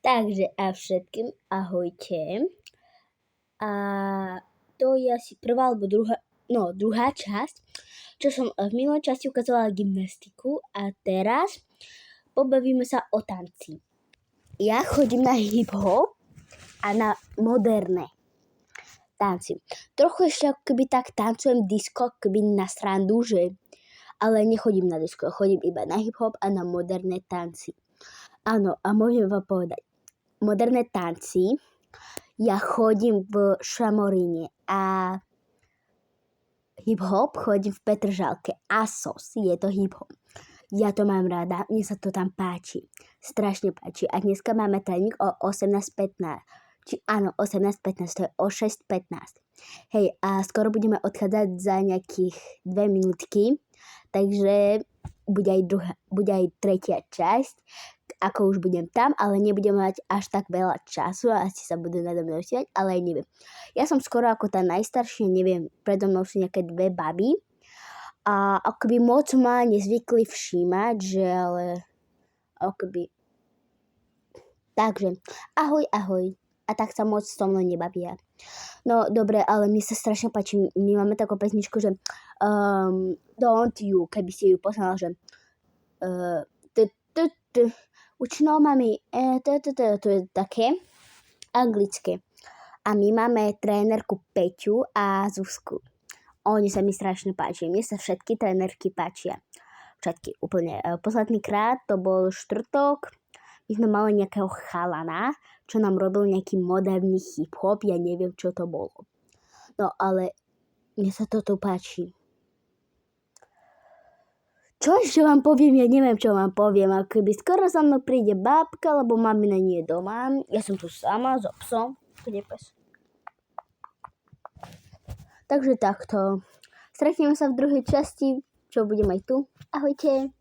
Takže a všetkým ahojte. A to je asi prvá alebo druhá časť, čo som v minulej časti ukazovala gymnastiku a teraz pobavíme sa o tanci. Ja chodím na hip-hop a na moderné tanci. Trochu ešte ako keby tak tancujem disco, keby na srandu, ale nechodím na disco, chodím iba na hip-hop a na moderné tanci. Áno, a môžem vám povedať, moderné tanci, ja chodím v Šamoríne a hip-hop chodím v Petržalke. ASOS je to hip-hop. Ja to mám rada, mne sa to tam páči. Strašne páči. A dneska máme tréning o 18:15. Áno, 18:15, to je o 6:15. Hej, a skoro budeme odchádzať za nejakých 2 minútky, takže bude aj tretia časť, ako už budem tam, ale nebudem mať až tak veľa času a asi sa budú nado mnou smiať, ale aj neviem. Ja som skoro ako tá najstaršia, neviem, predo mnou sú nejaké 2 baby a akoby moc ma nezvykli všímať, že ale akoby. Takže, ahoj. A tak sa moc so mnou nebavia. No, dobre, ale mi sa strašne páči. My máme takú pesničku, že Don't You, keby si ju poznala, že Which no mami, to je také anglické. A my máme trénerku Peťu a Zuzku. Oni sa mi strašne páčia. Mne sa všetky trénerky páčia. Všetky, úplne. Posledný krát to bol štvrtok. My sme mali nejakého chalana, čo nám robil nejaký moderný hip-hop. Ja neviem, čo to bolo. No, ale mne sa toto páči. Čo ešte vám poviem? Ja neviem, čo vám poviem. A keby skoro za mnou príde bábka, lebo mamina nie je doma. Ja som tu sama so psom. Kde pes? Takže takto. Stretneme sa v druhej časti, čo budem aj tu. Ahojte.